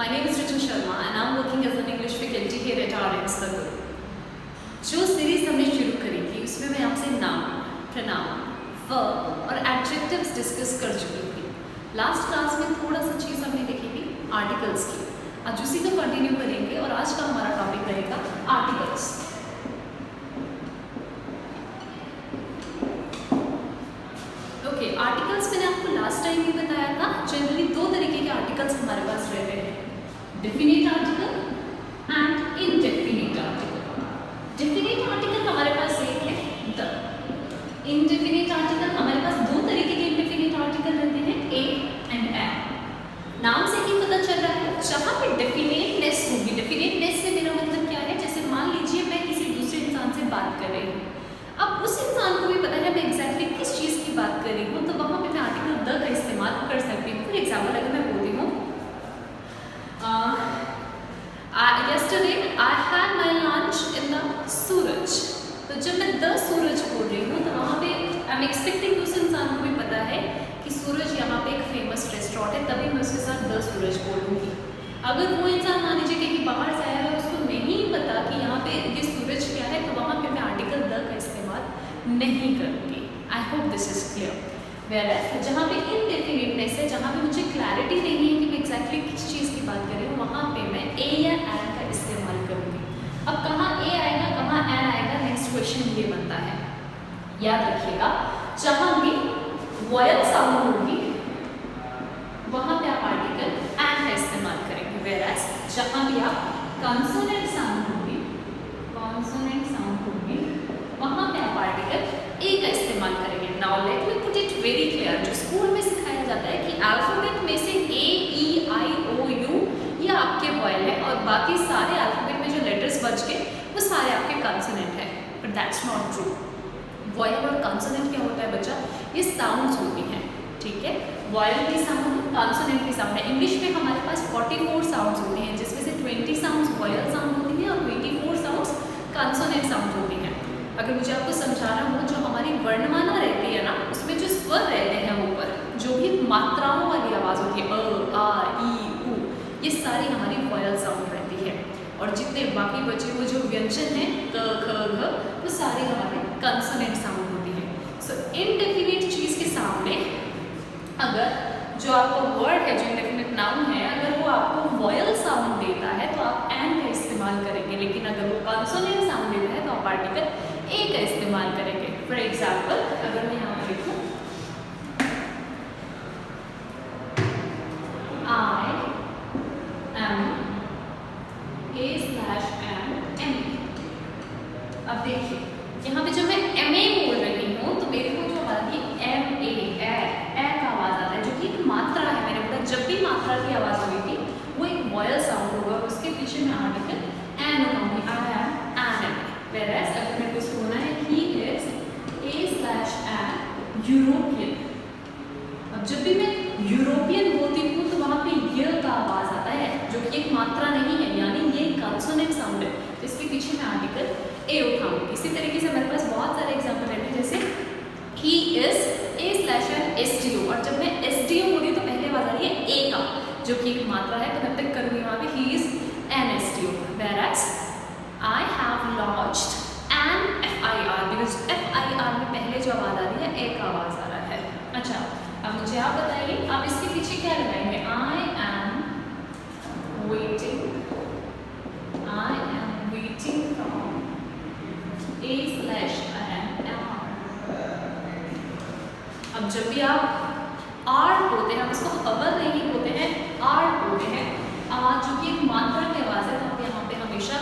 My name is Ritu Sharma and I'm working as an English faculty here at RNs Tagore. जो series हमने शुरू करी थी उसमें मैं आपसे नाउन, प्रोनाउन, वर्ब और एडजेक्टिव्स डिस्कस कर चुकी थी। लास्ट क्लास में थोड़ा सा चीज़ हमने देखी थी आर्टिकल्स की। आज उसी को कंटिन्यू करेंगे और आज का हमारा टॉपिक रहेगा आर्टिकल्स। ओके, आर्टिकल्स मैंने आपको लास्ट टाइम भी बताया था। जनरली दो तरीके के आर्टिकल्स हमारे पास रहते हैं, definite article and indefinite article. Definite article हमारे पास एक है द। इनडेफिनेट आर्टिकल हमारे पास दो तरीके के इनडेफिनेट आर्टिकल रहते हैं, ए एंड एम। नाम से ही पता चल रहा है, जहाँ पे डेफिनेटनेस होगी, डेफिनेटनेस से मेरा मतलब क्या है, जैसे मान लीजिए मैं किसी दूसरे इंसान से बात कर रही हूँ, अब उस इंसान को भी पता है मैं एग्जैक्टली किस चीज़ की बात कर रही हूँ, तो वहाँ पे मैं आर्टिकल द का इस्तेमाल कर सकती हूँ। फॉर एग्जाम्पल अगर मैं बोलती हूँ yesterday I had my lunch in the सूरज, तो जब मैं द सूरज बोल रही हूँ तो वहाँ पे आई एम एक्सपेक्टिंग उस इंसान को भी पता है कि सूरज यहाँ पे एक फेमस रेस्टोरेंट है, तभी मैं उसके साथ द सूरज बोलूँगी। अगर वो इंसान मान लीजिए कहीं बाहर से आया है, उसको नहीं पता कि यहाँ पे ये सूरज क्या है, तो वहाँ पे मैं आर्टिकल द का इस्तेमाल नहीं करूँगी। I hope this is clear. Where जहाँ पे इनडेफिनेटनेस है, जहाँ पे मुझे क्लैरिटी नहीं है कि मैं एग्जैक्टली किस चीज़ की बात कर रही हूँ, वहाँ पे मैं ए या एन का इस्तेमाल करूँगी। अब कहाँ ए आएगा, कहाँ एन आएगा, नेक्स्ट क्वेश्चन ये बनता है। याद रखिएगा, जहाँ भी वॉयल साउंड होगी वहाँ पे आप आर्टिकल एन का इस्तेमाल करेंगे। वेयर जहाँ भी आप कॉन्सोनेंट साउंड होगी, वहाँ पे आप आर्टिकल ए का इस्तेमाल करेंगे। Now let me put it very clear, जो स्कूल में सिखाया जाता है कि अल्फाबेट में से ए, ई, आई, ओ, यू ये आपके वॉयल है और बाकी सारे अल्फाबेट में जो लेटर्स बच गए वो सारे आपके कॉन्सोनेंट है, but that's not true. Vial और कॉन्सोनेंट क्या होता है बच्चा, ये साउंड्स होती हैं, ठीक है। वॉयल की साउंड, कॉन्सोनेंट की साउंड है। इंग्लिश में हमारे पास 44 साउंड्स होती हैं, जिसमें से 20 साउंड्स वॉयल साउंड होती हैं और 24 साउंड्स कॉन्सोनेंट साउंड होती हैं। अगर मुझे आपको समझाना हो, जो हमारी वर्णमाला रहती है ना, उसमें जो स्वर रहते हैं ऊपर, जो भी मात्राओं वाली आवाज़ होती है, अ, आ, ई, उ, ये सारी हमारी वॉयल साउंड रहती है। और जितने बाकी बचे हुए जो व्यंजन हैं, क, ख, घ, वो सारे हमारे कॉन्सोनेंट साउंड होती है। सो इनडेफिनेट चीज़ के सामने अगर जो आपका वर्ड है, जो इनडेफिनेट नाउन है, अगर वो आपको वॉयल साउंड देता है तो आप एन का इस्तेमाल करेंगे, लेकिन अगर वो कॉन्सोनेंट साउंड देता है तो आप आर्टिकल ए का इस्तेमाल करेंगे। फॉर एग्जाम्पल अगर मैं यहाँ पर लिखूँ आई एम A/M, अब देखिए यहाँ पे जब मैं एम ए बोल रही हूँ तो मेरे को जो आती है एम ए का आवाज़ आता है, जो कि एक मात्रा है। मैंने बोला जब भी मात्रा की आवाज़ हुई थी वो एक वॉयल साउंड होगा, उसके पीछे मैं आर्टिकल एन लगाऊंगी, आई एम एन। वेयरएज अगर मेरे को सुना है ही इज A/M यूरोपियन, अब जब भी मैं यूरोपियन बोलती हूँ तो वहाँ पे य का आवाज़ आता है, जो कि एक मात्रा नहीं है, यानी ये कॉन्सोनेंट साउंड है, तो इसके पीछे मैं आर्टिकल ए उठाऊंगी। इसी तरीके से मेरे पास बहुत सारे एग्जाम्पल रहते हैं, जैसे ही इज A/M SDO, और जब मैं SDO बोल रही हूँ तो पहले आवाज़ आ रही है ए का, जो कि एक मात्रा है, तो मैं पिक करूँगी वहाँ पे he is an SDO। Whereas I have launched N FIR, because FIR में पहले जो आवाज़ आ रही है ए का आवाज़ आ रहा है। अच्छा, अब मुझे आप बताइए, आप इसके पीछे क्या लगाएंगे, I am waiting from A/M। अब जब भी आप आर बोलते हैं, हम इसको खबर नहीं बोलते हैं, आर बोलते हैं, जो कि एक मात्रा की आवाज़ है, तो आप यहाँ पे हमेशा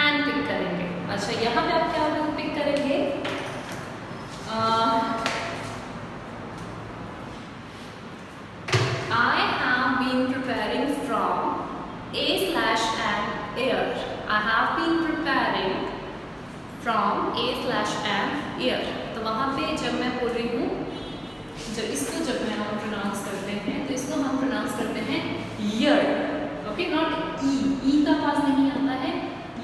एन पिक करेंगे। अच्छा, यहाँ पे आप क्या पिक करेंगे, I have been preparing from A/M year. I have been preparing from A/M year, तो वहाँ पे जब मैं बोल रही हूँ, जब मैं हम प्रोनाउंस करते हैं तो इसको हम प्रोनाउंस करते हैं ईयर, ओके, नॉट ई का आवाज़ नहीं आता है,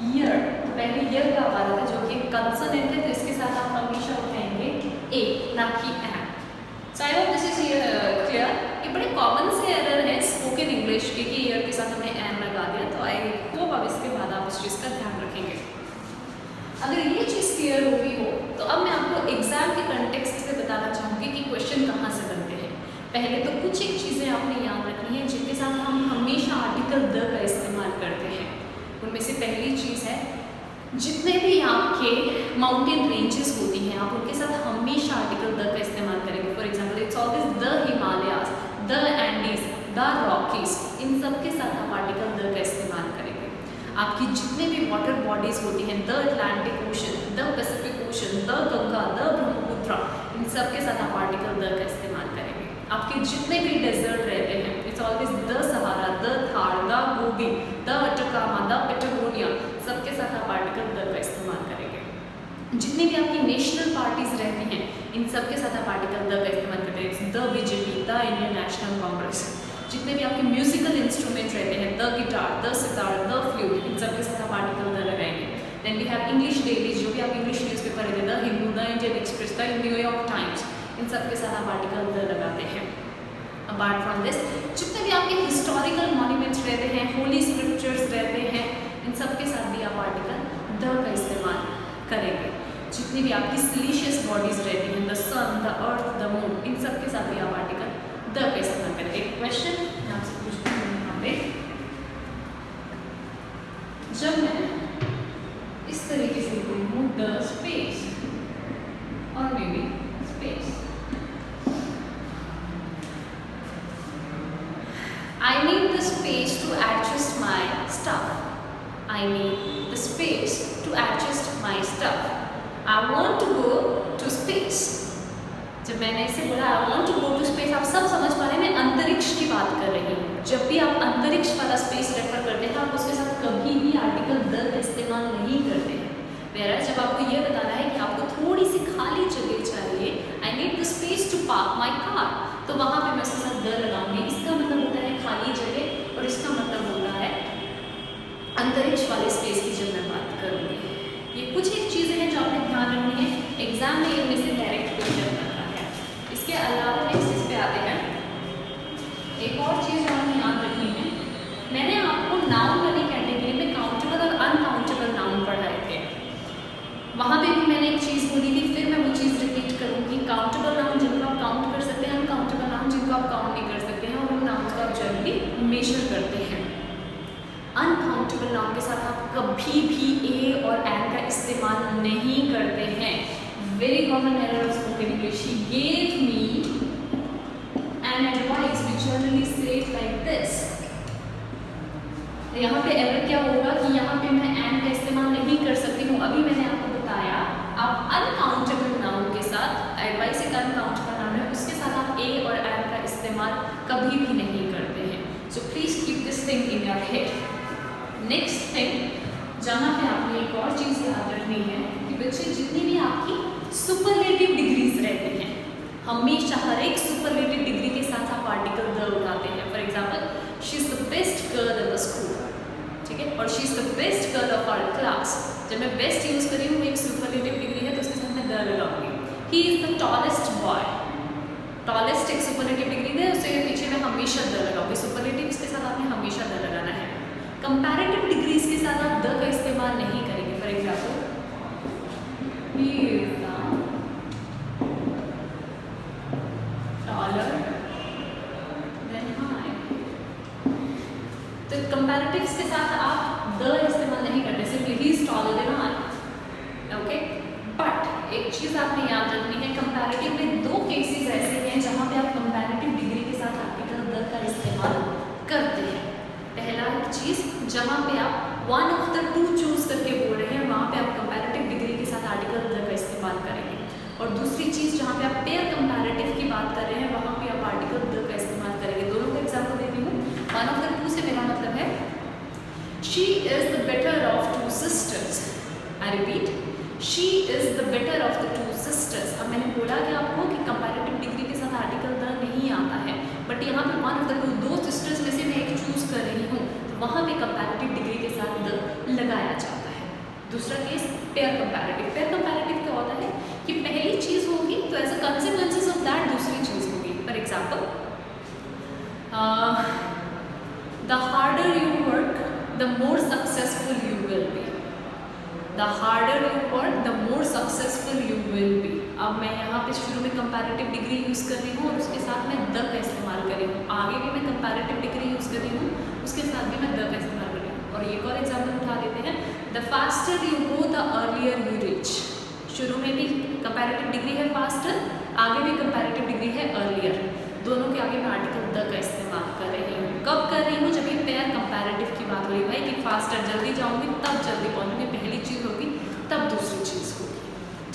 ईयर, पहले ईयर का आवाज़ आता है, जो कि कंसोनेंट है, तो इसके साथ आप हमेशा उठाएंगे ए, ना कि an. So I hope this is clear. ये बड़े कॉमन से एरर है स्पोकन इंग्लिश के कि ईयर के साथ हमें एन लगा दिया, तो आई होप अब इसके बाद आप इस चीज़ का ध्यान रखेंगे। अगर ये चीज़ क्लियर हो गई हो तो अब मैं आपको एग्जाम के कंटेक्स्ट से बताना चाहूँगी कि क्वेश्चन कहाँ से बनते हैं। पहले तो कुछ एक चीज़ें आपने याद रखनी है जिनके साथ हम हमेशा आर्टिकल द का इस्तेमाल करते हैं। उनमें से पहली चीज़ है, जितने भी आपके माउंटेन रेंजेस होती हैं आप उनके साथ हमेशा आर्टिकल द का इस्तेमाल करेंगे। For example it's always the Himalayas, the Andes, the Rockies, इन सब के साथ आप आर्टिकल द का इस्तेमाल करेंगे। आपकी जितने भी वाटर बॉडीज होती हैं, the Atlantic Ocean, the Pacific Ocean, the Ganga, the Brahmaputra, इन सब के साथ आप आर्टिकल द का इस्तेमाल करेंगे। आपके जितने भी डेजर्ट रहते हैं, it's always the Sahara, the Thar, the Gobi, the अटकामा, the Patagonia, सबके साथ आप आर्टिकल द का इस्तेमाल करेंगे। जितनी भी आपकी नेशनल पार्टीज रहती हैं, इन सब के साथ आप आर्टिकल द का इस्तेमाल करते हैं। The BJP, the Indian National Congress. जितने भी आपके म्यूजिकल इंस्ट्रूमेंट रहते हैं, the guitar, the sitar, the flute, इन सब के साथ आप आर्टिकल द लगाएंगे। Then we have English dailies, जो भी आप इंग्लिश न्यूज़पेपर रहते हैं, the Hindu, the Indian Express, the New York Times, इन सब के साथ आप आर्टिकल द लगाते हैं। अपार्ट फ्रॉम दिस, जितने भी आपके हिस्टोरिकल मॉन्यूमेंट्स रहते हैं, होली स्क्रिप्चर्स रहते हैं, इन सब के साथ भी आप आर्टिकल द का इस्तेमाल करेंगे। जितनी भी आपकी सिलिशियस बॉडीज रहती हैं, the sun, the earth, the moon, इन सब के साथ भी आप आर्टिकल द का इस्तेमाल करेंगे। एक क्वेश्चन मैं आपसे पूछती हूँ यहाँ पे, जब मैं इस तरीके से बोलूँ द स्पेस और may be space, I need the space to adjust my stuff. I need the space to adjust my stuff. I want to go to space. जब मैंने इसे बोला I want to go to space, आप सब समझ पा रहे हैं, मैं अंतरिक्ष की बात कर रही हूँ। जब भी आप अंतरिक्ष वाला स्पेस रेफर करते हैं, आप उसके साथ कभी भी आर्टिकल द का इस्तेमाल नहीं करते हैं। वेयर जब आपको ये बताना है कि आपको थोड़ी सी खाली जगह चाहिए, I need the space to park my car, तो वहाँ पे मैं उसके साथ द लगाऊंगी। इसका मतलब होता है खाली जगह और इसका मतलब होता है अंतरिक्ष वाले स्पेस की जब मैं बात करूँगी। ये कुछ एक चीज़ें हैं जो आपने ध्यान रखनी है, एग्जाम में इनमें से डायरेक्ट क्वेश्चन आता है। इसके अलावा नेक्स्ट इस पे आते हैं, एक और चीज़ जो हमें याद रखनी है, मैंने आपको नाउन वाली कैटेगरी में काउंटेबल और अनकाउंटेबल नाउन पढ़ाए थे। वहाँ पे भी मैंने एक चीज़ बोली थी, फिर मैं वो चीज़ रिपीट करूँगी। काउंटेबल नाउन जिनको आप काउंट कर सकते हैं, अनकाउंटेबल नाउन जिनको आप काउंट नहीं कर सकते हैं, और उन नाउन को आप जनरली मेजर करते हैं। अनकाउंटेबल नाउन के साथ आप कभी भी ए और एन का इस्तेमाल नहीं करते हैं। Very common error of spoken English, he gave me an advice, we generally say it like this. यहाँ पे एरर क्या होगा कि यहाँ पे मैं एन का इस्तेमाल नहीं कर सकती हूँ। अभी मैंने आपको बताया, आप अनकाउंटेबल नाउन के साथ, एडवाइस एक अनकाउंटेबल नाउन है, उसके साथ आप ए और एन का इस्तेमाल कभी भी नहीं करते हैं। So please keep this thing in your head. Next thing जहाँ पे आपने एक और चीज़ याद रखनी है कि बच्चे जितनी भी आपकी सुपरलेटिव डिग्रीज रहती हैं, हमेशा हर एक सुपरलेटिव डिग्री के साथ आप आर्टिकल द उठाते हैं। For example, she is the best girl in the school, ठीक है, और she is the best girl of our class. जब मैं बेस्ट यूज करी हूँ, एक सुपरलेटिव डिग्री है, तो उसके साथ मैं द लगाऊंगी। ही is the tallest boy, tallest एक सुपरलेटिव डिग्री है, उससे पीछे मैं हमेशा द लगाऊंगी। सुपरलेटिव के साथ आपने हमेशा द लगाना है। कंपैरेटिव डिग्रीज के साथ आप द का इस्तेमाल नहीं करेंगे। For example, he is the taller than I, तो कंपैरेटिव्स के साथ आप द इस्तेमाल नहीं करते, सिर्फ he is taller than I. Okay, but एक चीज आपने याद रखनी है, कंपैरेटिव में दो केसेस ऐसे हैं जहां पे आप कंपैरेटिव डिग्री के साथ आर्टिकल द का इस्तेमाल करते हैं। पहला चीज, जहां पे आप one of the two choose करके बोल रहे हैं, वहां पे आप कंपैरेटिव डिग्री के साथ आर्टिकल द का इस्तेमाल करेंगे। और दूसरी चीज, जहां पे आप पेयर कंपैरेटिव की बात कर रहे हैं, वहां पे आप आर्टिकल द का इस्तेमाल करेंगे। दोनों का एग्जांपल देती हूँ। वन ऑफ द टू से मेरा मतलब है she is the better of two sisters. I repeat, she is the better of the two sisters. अब मैंने बोला कि आपको कि कंपैरेटिव डिग्री के साथ आर्टिकल द नहीं आता है, बट यहाँ पे वन ऑफ द टू, दो सिस्टर्स में से मैं एक चूज कर रही हूँ, तो वहाँ पे कंपैरेटिव डिग्री के साथ द लगाया जाता है। दूसरा case, pair comparative. Pair comparative क्या होता है कि पहली चीज होगी तो as a consequences of that दूसरी चीज होगी। For example, the harder you work the more successful you will be. The harder you work, the more successful you will be. अब मैं यहाँ पे शुरू में कंपैरेटिव डिग्री यूज़ कर रही हूँ और उसके साथ मैं द का इस्तेमाल कर रही हूँ. आगे भी मैं कंपैरेटिव डिग्री यूज़ कर रही हूँ, उसके साथ भी मैं द का इस्तेमाल कर रही हूँ. और एक और एग्जाम्पल उठा देते हैं. The faster you go the earlier you reach. शुरू में भी कंपैरेटिव डिग्री है फास्टर, आगे भी कंपैरेटिव डिग्री है अर्लियर. दोनों के आगे मैं आर्टिकल द का इस्तेमाल कर रही हूँ. कब कर रही हूँ? जब ये पेयर कंपैरेटिव की बात हो रही है भाई कि फास्टर जल्दी जाऊँगी तब जल्दी पहुँचूँगी, पहली चीज़ होगी तब दूसरी चीज़ होगी.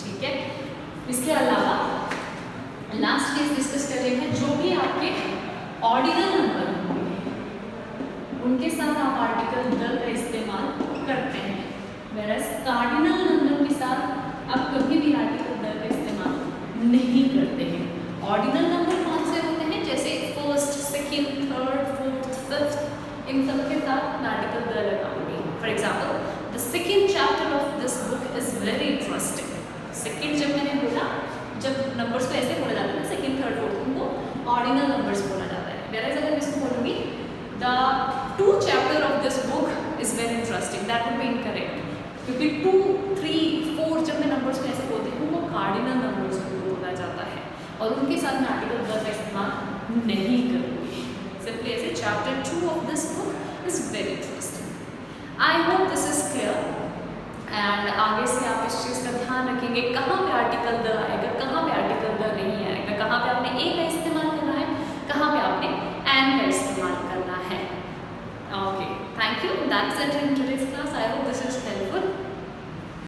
ठीक है. इसके अलावा लास्ट केस डिस्कस कर रहे हैं. जो भी आपके ऑर्डिनल नंबर होंगे उनके साथ आप आर्टिकल द का इस्तेमाल करते हैं. वेरएज कार्डिनल नंबर के साथ आप कभी भी आर्टिकल द का इस्तेमाल नहीं करते हैं. ऑर्डिनल नंबर कौन से होते हैं? जैसे first, second, third, fourth, fifth, इन सब के साथ मैं आर्टिकल द लगाऊंगी. For example, the second chapter of this book is very interesting. Second जब मैंने बोला, जब नंबर्स को ऐसे बोला जाता है ना, सेकेंड, थर्ड, फोर्थ, उनको ऑर्डिनल नंबर्स बोला जाता है. वेरएज अगर मैं इसको बोलूँगी the 2 chapter of this book is very interesting, that would be incorrect. क्योंकि 2, 3, 4 जब मैं नंबर्स को ऐसे बोलती हूँ वो कार्डिनल नंबर्स को बोला जाता है और उनके साथ मैं आर्टिकल द का इस्तेमाल नहीं करूँगी. सिंपली ऐसे chapter 2 of this book is very interesting. I hope this is clear. And आगे से आप इस चीज़ का ध्यान रखेंगे कहाँ पे आर्टिकल द आएगा, कहाँ पे आर्टिकल द नहीं आएगा, कहाँ पे आपने ए का इस्तेमाल करना है, कहाँ पे आपने एन का इस्तेमाल करना है. Okay, thank you. That's it in today's class. I hope this is helpful.